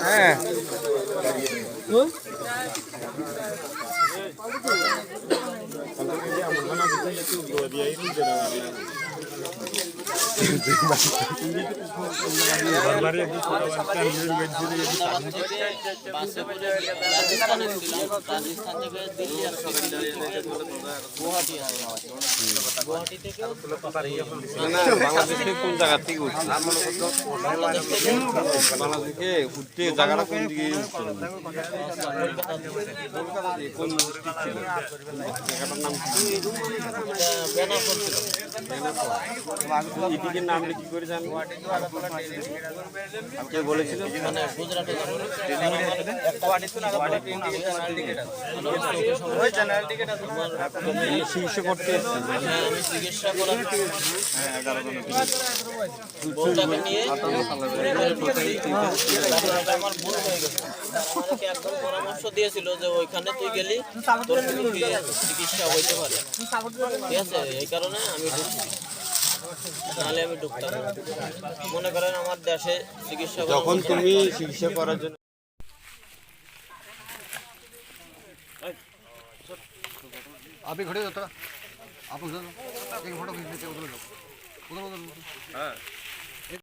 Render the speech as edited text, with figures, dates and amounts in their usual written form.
হ্যাঁ বাংলাদেশে কোন জায়গা থেকে উঠছে বাংলাদেশে উঠতে জায়গাটা কোন দিকে কোন ছিল জায়গাটার নাম এদিকের নামটা কি করে জানবো কে বলেছিল চিকিৎসা করতে চিকিৎসা করার বউটাকে নিয়ে আমার ভুল হয়ে গেছে। আমাকে একদম পরামর্শ দিয়েছিল যে ওইখানে তুই গেলি তোর চিকিৎসা হইতে পারে, ঠিক আছে? এই কারণে আমি ঢুকছি, নাহলে আমি ঢুকতাম না। মনে করেন আমার দেশে চিকিৎসা যখন তুমি চিকিৎসা করার জন্য आप ही खड़े हो तो आप उधर एक फोटो खींच लेते उधर हाँ